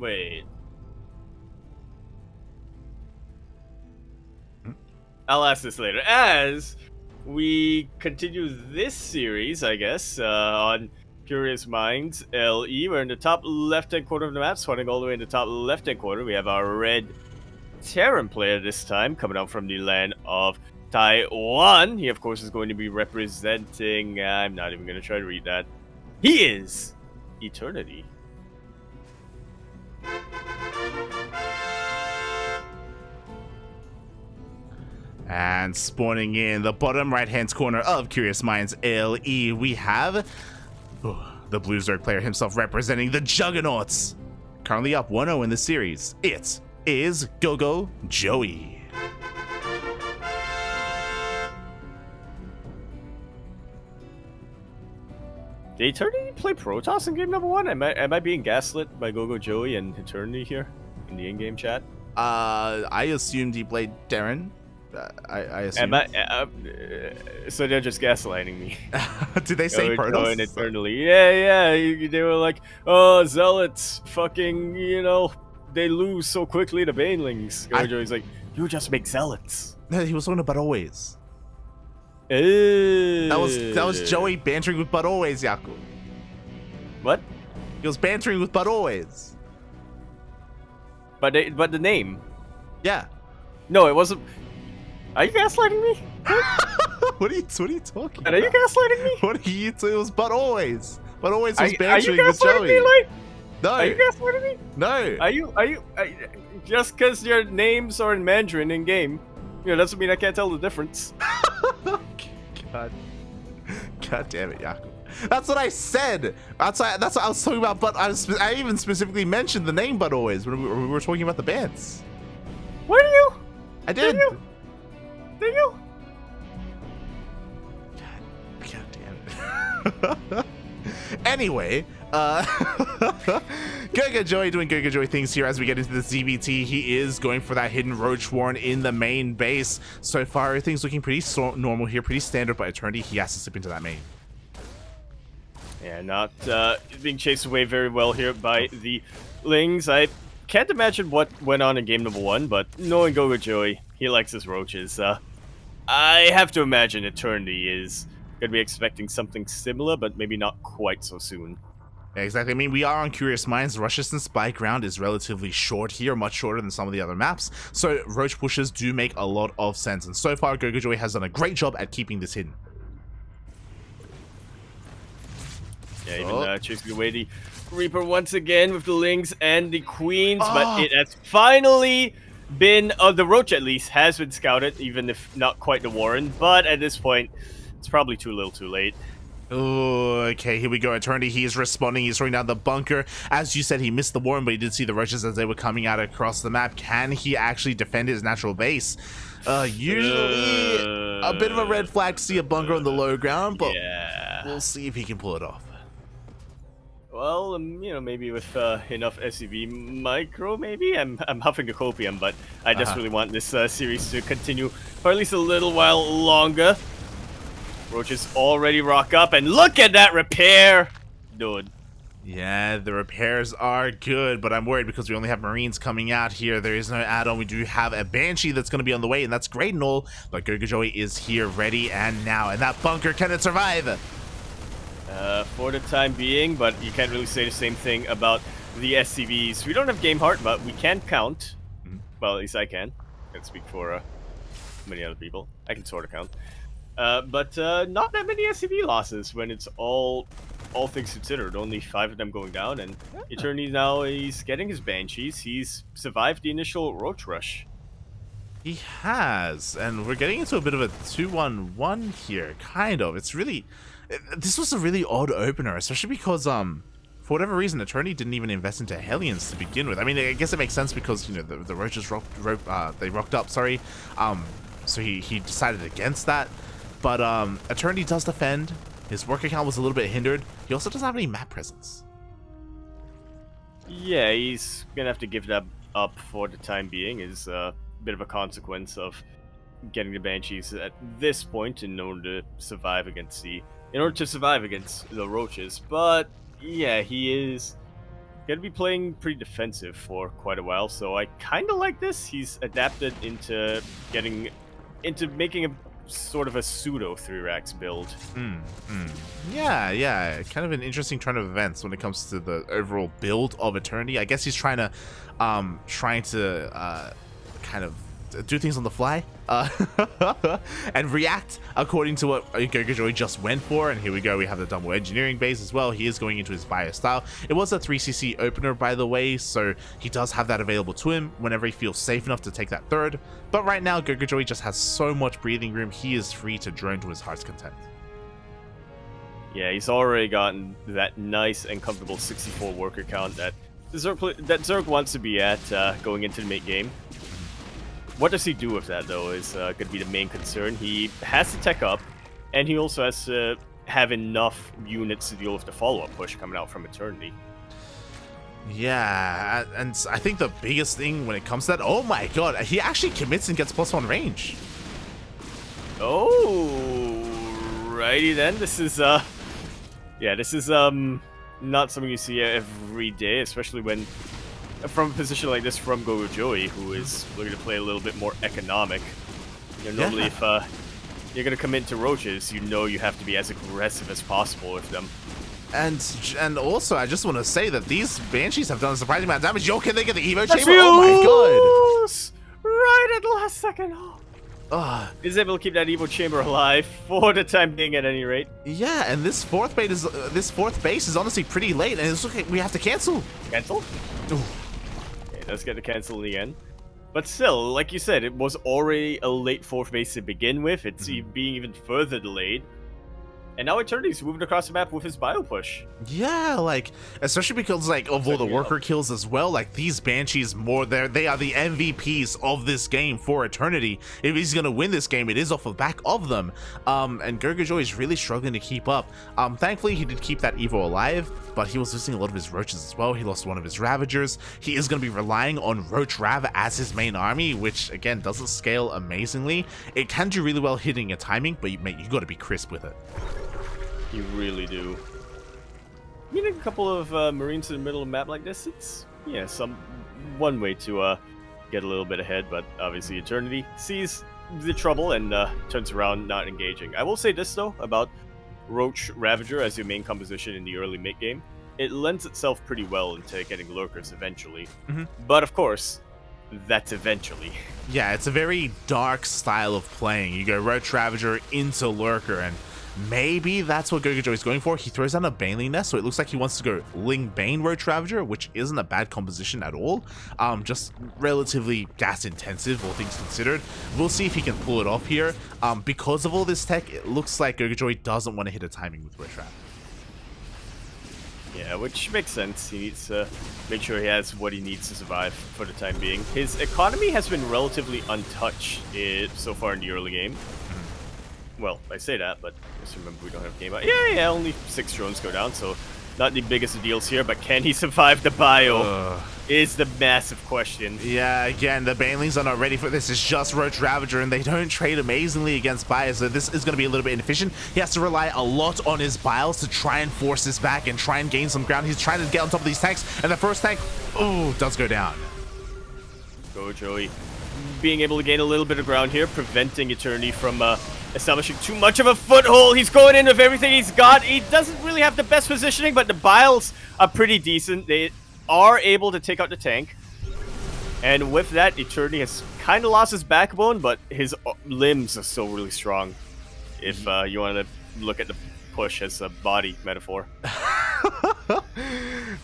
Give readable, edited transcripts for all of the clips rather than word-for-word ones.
Wait. I'll ask this later. As we continue this series, I guess, on Curious Minds LE, we're in the top left-hand corner of the map, swatting all the way in the top left-hand corner. We have our red Terran player this time, coming out from the land of Taiwan. He, of course, is going to be representing... I'm not even going to try to read that. He is Eternity. And spawning in the bottom right-hand corner of Curious Minds LE, we have the Blue Zerg player himself representing the Juggernauts. Currently up 1-0 in the series. It is GogojOey. Did Eternity play Protoss in game number 1? Am I being gaslit by GogojOey and Eternity here in the in-game chat? I assumed he played Darren. I assume. So they're just gaslighting me. Did they say Protoss? Eternally. Yeah. They were like, oh, Zealots, fucking, they lose so quickly to Banelings. GogojOey's like, you just make Zealots. No, he was talking about always. That was Joey bantering with But Always, Yaku. What? He was bantering with But Always. But the name. Yeah. No, it wasn't. Are you gaslighting me? What are you talking about? Are you gaslighting me? What are you? It was But Always. But Always was bantering with Joey. No. Are you gaslighting me? No. Are you just because your names are in Mandarin in game, doesn't mean I can't tell the difference. God damn it, Yaku. That's what I said. That's what I was talking about. But I even specifically mentioned the name But Always when we were talking about the bands. What are you? I did. Did you? God damn it. Anyway, GogojOey doing GogojOey things here as we get into the ZvT. He is going for that hidden Roach Warren in the main base. So far, everything's looking pretty normal here, pretty standard, but Eternity, he has to slip into that main. Yeah, not being chased away very well here by the Lings. I can't imagine what went on in game number 1, but knowing GogojOey, he likes his roaches. I have to imagine Eternity is going to be expecting something similar, but maybe not quite so soon. Yeah, exactly. I mean, we are on Curious Minds. Rush distance by ground is relatively short here, much shorter than some of the other maps. So roach pushes do make a lot of sense. And so far, GogojOey has done a great job at keeping this hidden. Yeah, even chasing away the Reaper once again with the Lings and the Queens, but it has finally been, the Roach at least, has been scouted, even if not quite the Warren, but at this point, it's probably too little too late. Oh, okay, here we go. Eternity, he is responding. He's throwing down the bunker. As you said, he missed the Warren, but he did see the Roaches as they were coming out across the map. Can he actually defend his natural base? Usually a bit of a red flag to see a bunker on the low ground, but yeah, we'll see if he can pull it off. Well, maybe with enough SCV micro, maybe. I'm huffing a copium, but I just really want this series to continue for at least a little while longer. Roaches already rock up, and look at that repair, dude. Yeah, the repairs are good, but I'm worried because we only have Marines coming out here. There is no add-on. We do have a Banshee that's going to be on the way, and that's great and all, but GogojOey is here, ready and now. And that bunker, can it survive? For the time being, but you can't really say the same thing about the SCVs. We don't have game heart, but we can count. Well, at least I can. I can't speak for many other people. I can sort of count. But not that many SCV losses when it's all things considered. Only 5 of them going down, and Eternity now he's getting his Banshees. He's survived the initial Roach rush. He has, and we're getting into a bit of a 2-1-1 here, kind of. It's really... This was a really odd opener, especially because, for whatever reason, Eternity didn't even invest into Hellions to begin with. I mean, I guess it makes sense because, the Roaches rocked up, sorry. So he decided against that. But, Eternity does defend. His work account was a little bit hindered. He also doesn't have any map presence. Yeah, he's gonna have to give that up for the time being. Is a bit of a consequence of getting the Banshees at this point in order to survive against the Roaches. But yeah, he is gonna be playing pretty defensive for quite a while, so I kind of like this. He's adapted into making a sort of a pseudo 3-racks build. Yeah, kind of an interesting turn of events when it comes to the overall build of Eternity. I guess he's trying to kind of do things on the fly and react according to what GogojOey just went for. And here we go, we have the double engineering base as well. He is going into his bio style. It was a 3cc opener, by the way, so he does have that available to him whenever he feels safe enough to take that third. But right now, GogojOey just has so much breathing room. He is free to drone to his heart's content. Yeah, he's already gotten that nice and comfortable 64 worker count that Zerg wants to be at going into the mid game. What does he do with that, though, is going to be the main concern. He has to tech up, and he also has to have enough units to deal with the follow-up push coming out from Eternity. Yeah, and I think the biggest thing when it comes to that, oh my god, he actually commits and gets +1 range. Oh, righty then. This is not something you see every day, especially when from a position like this from GogojOey, who is looking to play a little bit more economic. You know, normally if you're going to come into roaches, you know you have to be as aggressive as possible with them. And also, I just want to say that these Banshees have done a surprising amount of damage. Yo, can they get the Evo Chamber? Oh my god! Right at the last second. Is able to keep that Evo Chamber alive for the time being, at any rate. Yeah, and this fourth base is honestly pretty late, and it's okay. We have to cancel. Cancel? Ooh. Okay, let's get the cancel in the end. But still, like you said, it was already a late fourth base to begin with. It's being even further delayed. And now Eternity's moving across the map with his bio push. Yeah, like, especially because, like, of all the worker kills as well, like, these Banshees they are the MVPs of this game for Eternity. If he's gonna win this game, it is off the back of them. And GogojOey is really struggling to keep up. Thankfully, he did keep that Evo alive, but he was losing a lot of his Roaches as well. He lost one of his Ravagers. He is gonna be relying on Roach Rav as his main army, which, again, doesn't scale amazingly. It can do really well hitting your timing, but, mate, you gotta be crisp with it. You really do. Meeting a couple of Marines in the middle of a map like this, it's, yeah, one way to get a little bit ahead, but obviously Eternity sees the trouble and turns around not engaging. I will say this, though, about Roach Ravager as your main composition in the early mid-game. It lends itself pretty well into getting Lurkers eventually. But, of course, that's eventually. Yeah, it's a very dark style of playing. You go Roach Ravager into Lurker, and maybe that's what GogojOey is going for. He throws down a Baneling Nest, so it looks like he wants to go Ling Bane Roach Ravager, which isn't a bad composition at all. Just relatively gas intensive, all things considered. We'll see if he can pull it off here. Because of all this tech, it looks like GogojOey doesn't want to hit a timing with Roach Rav. Yeah, which makes sense. He needs to make sure he has what he needs to survive for the time being. His economy has been relatively untouched so far in the early game. Well, I say that, but just remember we don't have game out. Yeah, only 6 drones go down, so not the biggest of deals here, but can he survive the bio is the massive question. Yeah, again, the Banelings are not ready for this. It's just Roach Ravager, and they don't trade amazingly against bio, so this is going to be a little bit inefficient. He has to rely a lot on his bios to try and force this back and try and gain some ground. He's trying to get on top of these tanks, and the first tank, does go down. GogojOey being able to gain a little bit of ground here, preventing Eternity from establishing too much of a foothold. He's going in with everything he's got. He doesn't really have the best positioning, but the biles are pretty decent. They are able to take out the tank. And with that, Eternity has kind of lost his backbone, but his limbs are still really strong. If you want to look at the push as a body metaphor.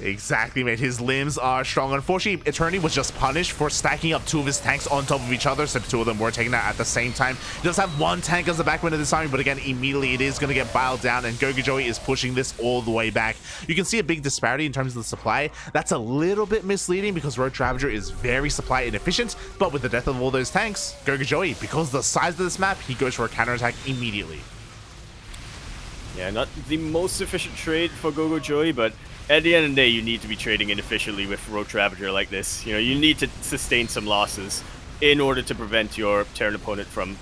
Exactly, mate. His limbs are strong. Unfortunately, Eternity was just punished for stacking up 2 of his tanks on top of each other, so the 2 of them were taken out at the same time. He does have 1 tank as the backbone of this army, but again, immediately it is going to get biled down, and GogojOey is pushing this all the way back. You can see a big disparity in terms of the supply. That's a little bit misleading because Roach Ravager is very supply inefficient, but with the death of all those tanks, GogojOey, because of the size of this map, he goes for a counterattack immediately. Yeah, not the most efficient trade for GogojOey, but at the end of the day, you need to be trading inefficiently with Roach Ravager like this. You know, you need to sustain some losses in order to prevent your Terran opponent from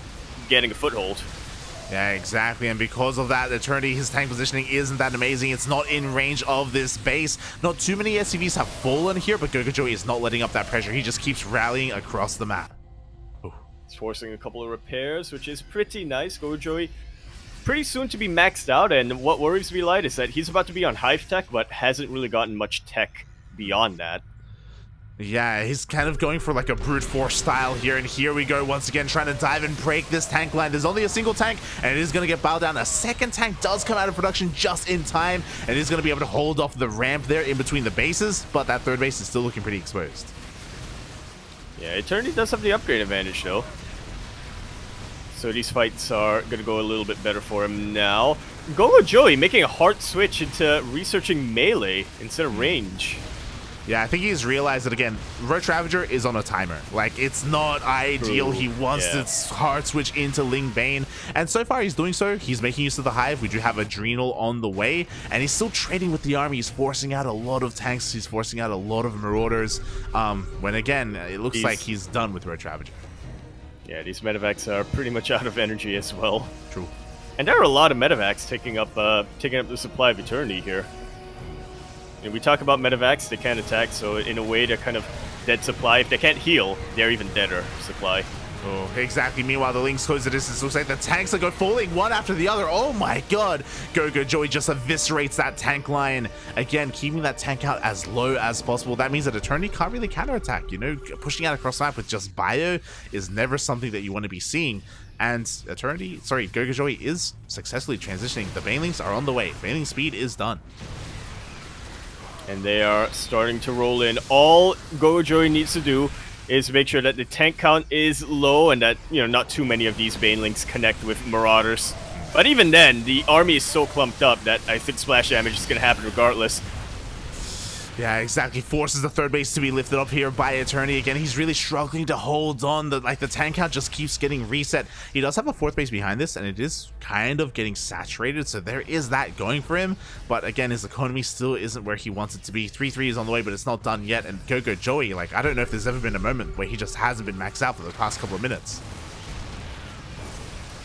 getting a foothold. Yeah, exactly, and because of that, Eternity, his tank positioning isn't that amazing. It's not in range of this base. Not too many SCVs have fallen here, but GogojOey is not letting up that pressure. He just keeps rallying across the map. Ooh. He's forcing a couple of repairs, which is pretty nice. GogojOey pretty soon to be maxed out, and what worries me light is that he's about to be on Hive Tech, but hasn't really gotten much tech beyond that. Yeah, he's kind of going for like a brute force style here, and here we go once again trying to dive and break this tank line. There's only a single tank, and it is going to get bowed down. A second tank does come out of production just in time, and it is going to be able to hold off the ramp there in between the bases, but that third base is still looking pretty exposed. Yeah, Eternity does have the upgrade advantage though, so these fights are going to go a little bit better for him now. GogojOey making a hard switch into researching melee instead of range. Yeah, I think he's realized that, again, Roach Ravager is on a timer. Like, it's not ideal. He wants to hard switch into Ling Bane. And so far, he's doing so. He's making use of the Hive. We do have Adrenal on the way. And he's still trading with the army. He's forcing out a lot of tanks. He's forcing out a lot of Marauders. When, again, it looks like he's done with Roach Ravager. Yeah, these medevacs are pretty much out of energy as well. True. And there are a lot of medevacs taking up the supply of Eternity here. And we talk about medevacs, they can't attack, so in a way they're kind of dead supply. If they can't heal, they're even deader supply. Oh, exactly. Meanwhile, the Lynx close the distance. Looks like the tanks are go falling one after the other. Oh my god. GogojOey just eviscerates that tank line. Again, keeping that tank out as low as possible. That means that Eternity can't really counterattack. You know, pushing out across the map with just bio is never something that you want to be seeing. And GogojOey is successfully transitioning. The Banelings are on the way. Baneling speed is done. And they are starting to roll in. All GogojOey needs to do is make sure that the tank count is low and that, you know, not too many of these Banelings connect with Marauders. But even then, the army is so clumped up that I think splash damage is going to happen regardless. Yeah, exactly. Forces the third base to be lifted up here by Eternity. Again, he's really struggling to hold on. The tank count just keeps getting reset. He does have a fourth base behind this, and it is kind of getting saturated, so there is that going for him. But again, his economy still isn't where he wants it to be. 3-3 is on the way, but it's not done yet. And GogojOey, like, I don't know if there's ever been a moment where he just hasn't been maxed out for the past couple of minutes.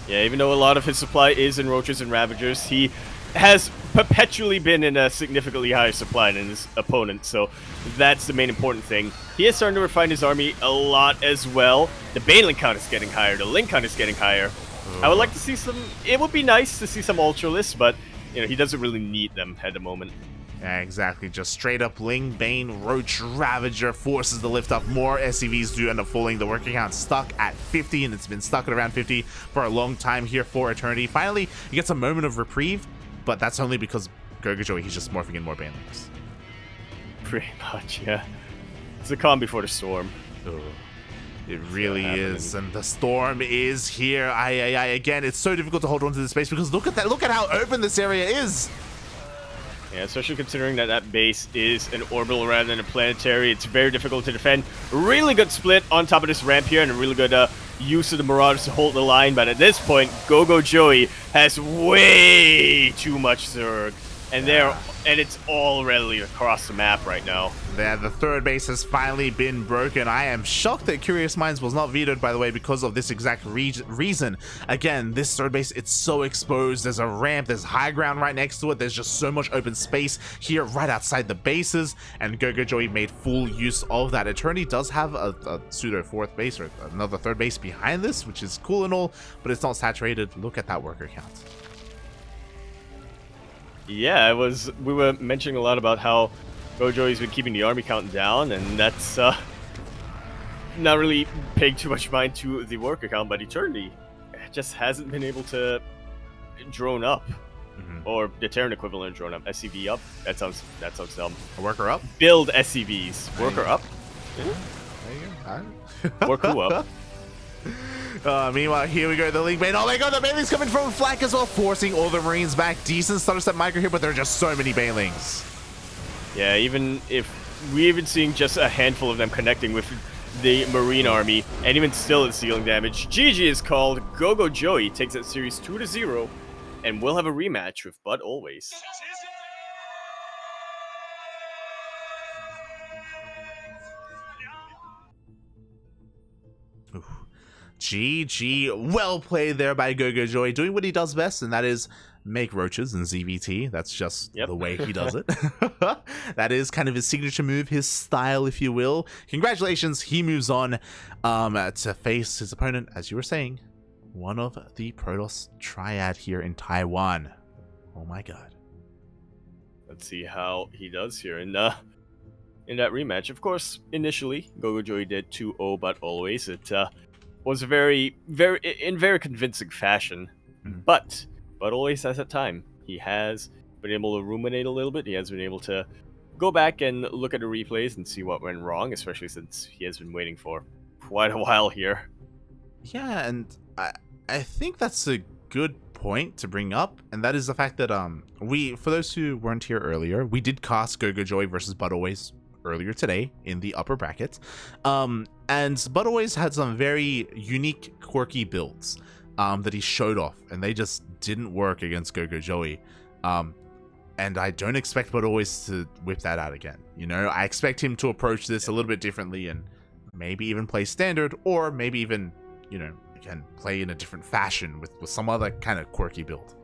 Yeah, even though a lot of his supply is in Roaches and Ravagers, he has perpetually been in a significantly higher supply than his opponent, so that's the main important thing. He is starting to refine his army a lot as well. The Baneling count is getting higher, the Link count is getting higher. I would like to see some, it would be nice to see some Ultralists, but you know, he doesn't really need them at the moment. Yeah, exactly. Just straight up Ling Bane, Roach Ravager forces the lift up. More SCVs do end up falling. The working count stuck at 50, and it's been stuck at around 50 for a long time here for Eternity. Finally, he gets a moment of reprieve, but that's only because GogojOey, he's just morphing in more Banelings. Pretty much, yeah. It's the calm before the storm. Ugh. It really is, and the storm is here. Again, it's so difficult to hold on to this space because look at that. Look at how open this area is. Yeah, especially considering that that base is an orbital rather than a planetary. It's very difficult to defend. Really good split on top of this ramp here, and a really good use of the Marauders to hold the line. But at this point, GogojOey has way too much Zerg, and it's all readily across the map right now. Yeah, the third base has finally been broken. I am shocked that Curious Minds was not vetoed, by the way, because of this exact reason. Again, this third base, it's so exposed. There's a ramp, there's high ground right next to it. There's just so much open space here right outside the bases, and GogojOey made full use of that. Eternity does have a pseudo fourth base or another third base behind this, which is cool and all, but it's not saturated. Look at that worker count. Yeah, we were mentioning a lot about how GogojOey's been keeping the army count down, and that's not really paying too much mind to the worker count, but Eternity just hasn't been able to drone up. Or the Terran equivalent drone up. SCV up? That sounds dumb. A worker up? Build SCVs. Worker up? Work who up? Meanwhile, here we go, the League Bane. Oh my god, the Banelings coming from flank as well, forcing all the Marines back. Decent stutter step micro here, but there are just so many Banelings. Yeah, even if we're even seeing just a handful of them connecting with the Marine army, and even still it's dealing damage. GG is called. GogojOey takes that series 2-0, and we'll have a rematch with Bud Always. GG. Well played there by GogojOey, doing what he does best, and that is make roaches in ZvT. That's just the way he does it. That is kind of his signature move, his style, if you will. Congratulations, he moves on to face his opponent, as you were saying, one of the Protoss triad here in Taiwan. Oh my god. Let's see how he does here in that rematch. Of course, initially, GogojOey did 2-0, but always it was very convincing fashion. But always has a time. He has been able to ruminate a little bit. He has been able to go back and look at the replays and see what went wrong, especially since he has been waiting for quite a while here. Yeah, and I think that's a good point to bring up, and that is the fact that for those who weren't here earlier, we did cast GogojOey versus ButAlways earlier today in the upper bracket, and ButAlways had some very unique, quirky builds that he showed off, and they just didn't work against GogojOey. And I don't expect ButAlways to whip that out again. You know, I expect him to approach this a little bit differently and maybe even play standard, or maybe even, you know, again, play in a different fashion with some other kind of quirky build.